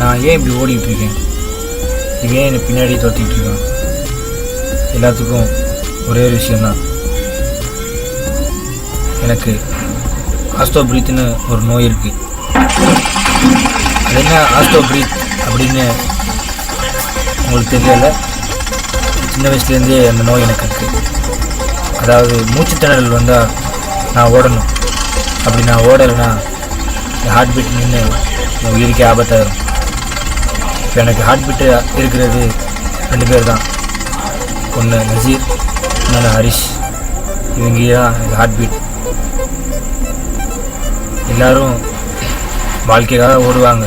நான் ஏன் இப்படி ஓடிட்டு இருக்கேன், இவன் ஏன் என்னை பின்னாடி தோத்திட்டு இருக்கான்? எல்லாத்துக்கும் ஒரே ஒரு விஷயந்தான். எனக்கு ஆஸ்டோபிரீத்னு ஒரு நோய் இருக்குது. அது என்ன ஆஸ்டோபிரீத் அப்படின்னு உங்களுக்கு தெரியல. சின்ன வயசுலேருந்தே அந்த நோய் எனக்கு இருக்குது. அதாவது மூச்சுத்திணறல் வந்தால் நான் ஓடணும். அப்படி நான் ஓடலைன்னா என் ஹார்ட் பீட் நின்று என் உயிருக்கே ஆபத்தாயிரும். இப்போ எனக்கு ஹார்ட் பீட்டு இருக்கிறது 2 பேர் தான். ஒன்று நசீர், இன்னொன்று ஹரிஷ். இவங்க தான் எனக்கு ஹார்ட் பீட். எல்லோரும் வாழ்க்கைக்காக ஓடுவாங்க,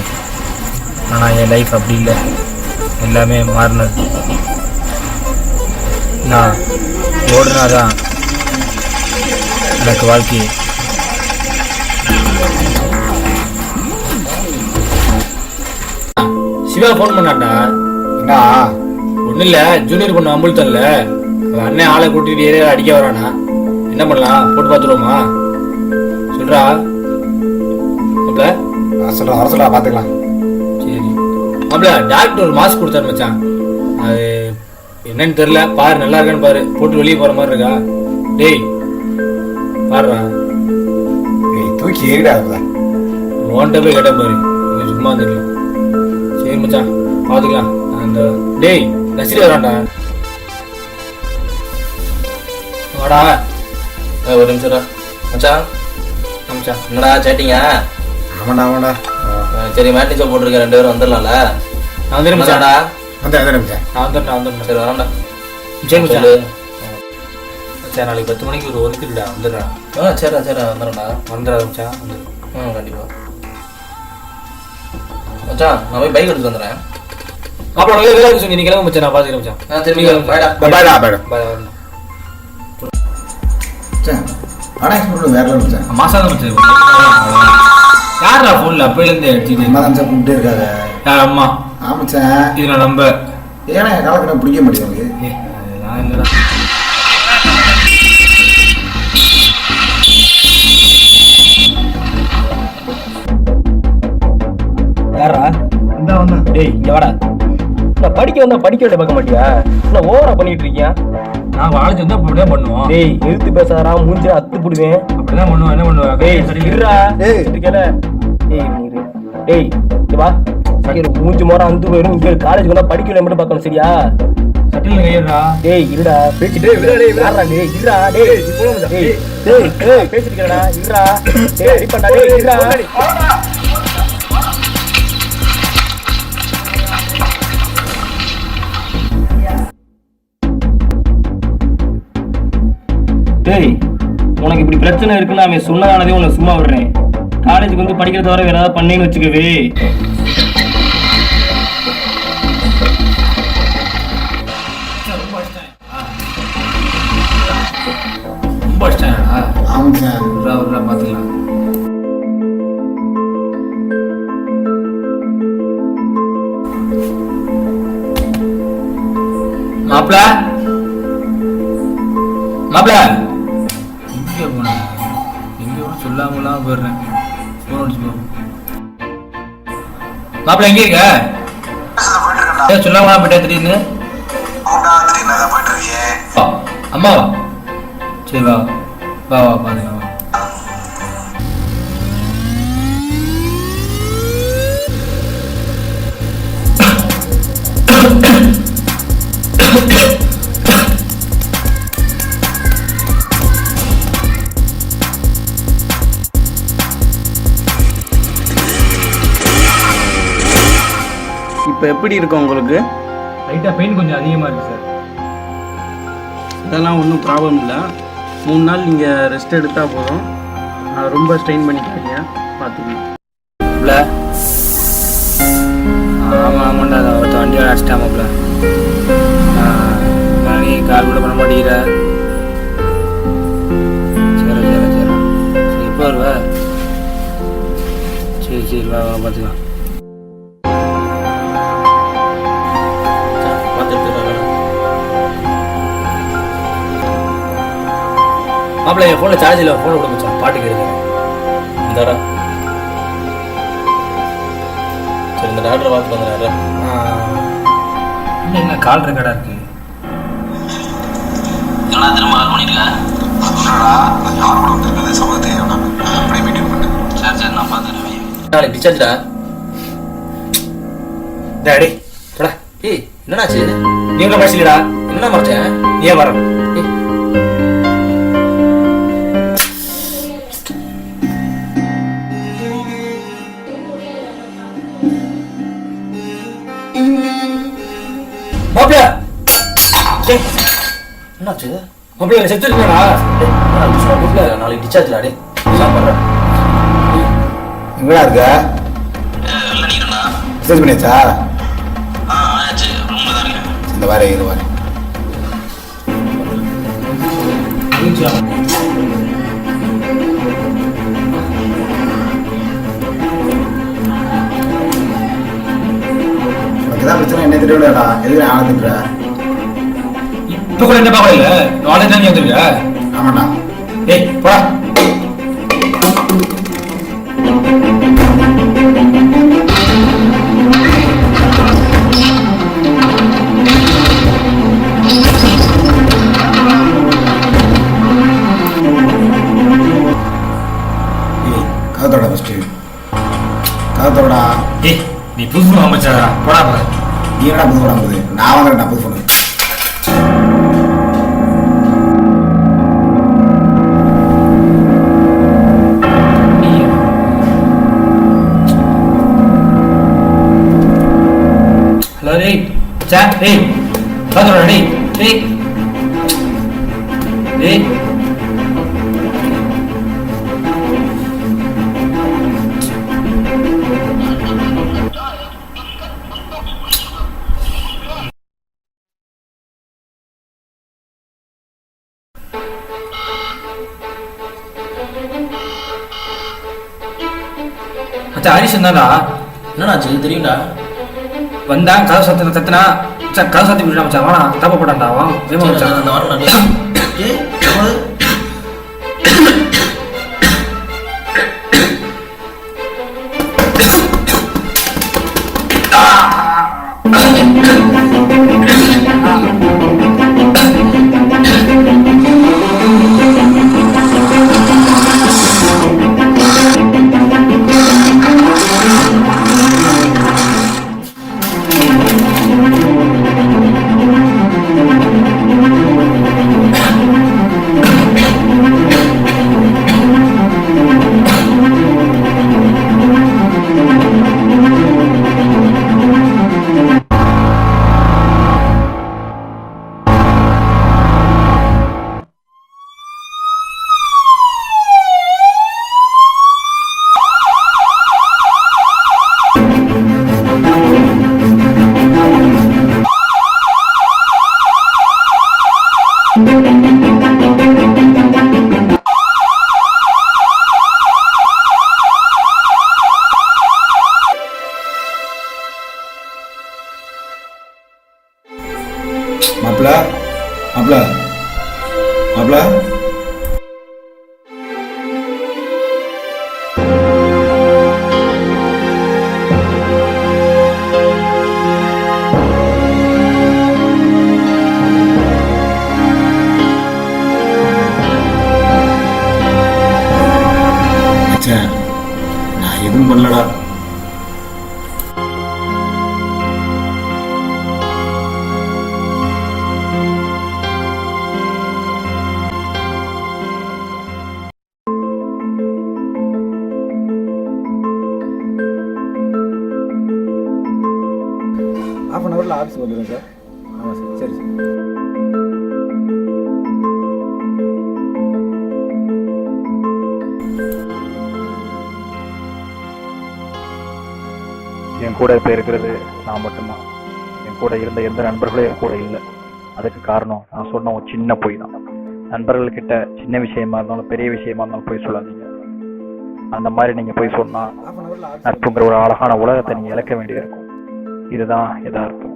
ஆனால் என் லைஃப் அப்படி இல்லை. எல்லாமே மாறினது. நான் ஓடுனாதான் எனக்கு வாழ்க்கை. சிவா ஃபோன் பண்ணாட்டா? என்ன? ஒன்றும் இல்லை, ஜூனியர் பொண்ணு அம்புல்தல்ல அவன் அண்ணன் ஆளை கூட்டிட்டு ஏரியா அடிக்க வரானா. என்ன பண்ணலாம், போட்டு பார்த்துருவோமா? சொல்கிறா மாப்பிள்ள. சொல்கிறேன், வர சொல்ல பார்த்துக்கலாம். சரி மாப்பிள்ள, டாக்டர் ஒரு மாஸ்க் கொடுத்தாரு மச்சான். அது என்னன்னு தெரியல, பாரு நல்லா இருக்கான்னு பாரு. போட்டு வெளியே போகிற மாதிரி இருக்கா? டேய் பாருடா. தூக்கி ஏறிடாதுல. ஓன்ட்ட போய் கேட்டேன் பாரு, சும்மா தெரியல. சரி மச்சான் பார்த்துக்கலாம். அந்த டேய் நசிரி வரான்டா. வாடா. ஒரு நிமிஷம் மச்சான். மச்சான் என்னடா சேட்டிங்க? ஆமாண்டா. சரி மேட்னிஷோ போட்டிருக்கேன், 2 பேரும் வந்துடலாம்ல? நான் வந்துடுறேன் மச்சான்டா. வந்துடுறேன். நான் வந்துடுறேன். சரி வரேன்டா. சரி மச்சான். மச்சான் நாளைக்கு 10 மணிக்கு ஒரு ஒதுக்குடா, வந்துடுறேன். சரிடா வந்துடுறேன்டா. வந்துடுறா மச்சான். கண்டிப்பா மச்சான். நான் போய் பைக் எடுத்துட்டு வந்துடுறேன். அப்புறம் வேலை சொல்லி நீ கிளம்ப மச்சான், நான் பார்த்துக்கிறேன் மச்சான். சரி பாய்டா. பாய்டா. பாய் வரணும். வேற மச்சான். மாசா தான் மச்சான். யாரா ஃபோன்ல அப்பையிலேருந்து எடுத்துட்டு அம்மா தான் கூப்பிட்டே இருக்காங்க. யார் அம்மா? ஆமாச்சான். இது நான் நம்ப. ஏன்னா என் காலக்கு பிடிக்க மாட்டேங்குது. நான் இல்லடா. யாரா? இந்த வந்தா. டேய் இங்க வாடா. நான் படிக்க வந்தா படிக்க வேண்டிய பார்க்க மாட்டியா? நான் ஓவரா பண்ணிட்டு இருக்கியா? நான் வாழைச்சு வந்து அப்படிதான் பண்ணுவோம். டேய் எழுத்து பேசாதடா, மூஞ்சில அத்து புடுவேன். அப்படிதான் பண்ணுவோம். என்ன பண்ணுவேன்? டேய் இருடா. டேய் இருக்கல. டேய் நீரு. டேய் இங்க வா. சரி மூஞ்சி மோர அந்து போயிரும். இங்க காலேஜ் வந்தா படிக்க வேண்டிய மட்டும் பார்க்கணும், சரியா? சட்டில் கையறா. டேய் இருடா. பேசிட்டே விடா. டேய் விடாடா. டேய் இருடா. டேய் டேய் டேய் பேசிட்டு இருக்கடா. இருடா. டேய் அடிப்படா. டேய் இருடா. டேய் உனக்கு இப்படி பிரச்சனை இருக்குன்னு அவன் சொன்னதானதே உன்னை சும்மா விடுறேன். காலேஜுக்கு வந்து படிக்கிறத வர வேற ஏதாவது பண்ணேன்னு வச்சுக்கவே. ரொம்ப இஷ்டம்டா. ஆமாச்சான். ஒரு பார்த்துக்கலாம். மாப்பிள்ள மாப்பிள்ள எங்கே போன? எங்கே போன சொல்லாமலாம் போயிடுறேன். ஃபோன் அடிச்சு போ. மாப்பிள்ள எங்கே இருக்க? சொல்லாமலாம் போயிட்டா திடீர்னு. அம்மாவா? சரி வா வா வா பாருங்க. இப்போ எப்படி இருக்கும் உங்களுக்கு? லைட்டாக பெயின் கொஞ்சம் அதிகமாக இருக்குது சார். இதெல்லாம் ஒன்றும் ப்ராப்ளம் இல்லை. 3 நாள் நீங்கள் ரெஸ்ட் எடுத்தால் போதும். நான் ரொம்ப ஸ்ட்ரெயின் பண்ணிக்காதீங்க, பார்த்துக்கணும். இல்லை ஆமாம் ஆமாண்டா, ஒருத்த வண்டியை அடிச்சிட்டாமாப்ல. நானே கால் கூட பண்ண மாட்டேங்கிற. சரி எப்போ வருவ? சரி வா வா பார்த்துக்கலாம். மாப்பிள்ள என் ஃபோனில் சார்ஜ் இல்லை, ஃபோனை விட மச்சான், பாட்டு கேட்குறேன். இந்தாடா. சரி இந்த டாக்டரை பார்த்துட்டு வந்துடுறேன். இன்னும் என்ன கால் ரெக்கார்டாக இருக்கு? திரும்ப கால் பண்ணியிருக்கேன். சரி நான் பார்த்துருவேன். நாளைக்கு டிஸ்சார்ஜ்டா. டேடி போடா. ஏய் என்னடாச்சு? நீ எங்கே பேசலடா? என்ன மறைச்சேன்? ஏன் வர? மாப்பிள்ள என்னாச்சு? மாப்பிள்ள செத்து இருக்கா? நாளைக்கு டிஸ்சார்ஜ்டா. டே சாப்பிட்றேன். எங்கடா இருக்க? மெசேஜ் பண்ணியாச்சா? இந்த வாரம் இது வாரம் உனக்கு தான் பிரச்சனை என்ன தெரியலடா. எதுக்கு ஆனந்துன்ற? இப்போ கூட என்ன பார்க்கல இல்லை? நாளைக்கு தான் நீ வந்துருக்க. ஆமாண்ணா. ஏய் போடா. கதத்தோட ஃபஸ்ட்டு கதத்தோடா. ஏய் நீ புது ஃபோன் அமைச்சாடா. போடா போட. நீ என்னடா புது ஃபோன் வாங்குது? நான் வாங்குறேன்டா புது ஃபோனு. ஹலோ டேய் சார். டேய் கதத்தோட டேய் டேய் டேய் மச்சா ஹரிஷ் தான்டா. என்னடாச்சு தெரியும்டா? வந்தான் கதை சத்தின கத்துனா சார் கதை சத்தி விட்டுடா மச்சான். வாடா தப்ப போட்டான்டா. வா வேமா மச்சான். அந்த வாரம் மாப்பிள்ள மாப்பிள்ள மாப்பிள்ள நான் எதுவும் பண்ணலடா. ஹாஃப் அன் ஹவரில் ஆஃபீஸ் வந்துடுங்க சார். ஆமாம் சார். சரி சார். என் கூட இப்போ இருக்கிறது நான் மட்டும்தான். என் கூட இருந்த எந்த நண்பர்களும் என் கூட இல்லை. அதுக்கு காரணம் நான் சொன்ன ஒரு சின்ன பொய் தான். நண்பர்கள்கிட்ட சின்ன விஷயமா இருந்தாலும் பெரிய விஷயமா இருந்தாலும் பொய் சொல்லாதீங்க. அந்த மாதிரி நீங்கள் பொய் சொன்னால் நட்புங்கிற ஒரு அழகான உலகத்தை நீங்கள் இழக்க வேண்டியிருக்கும். இதுதான் யதார்த்தம்.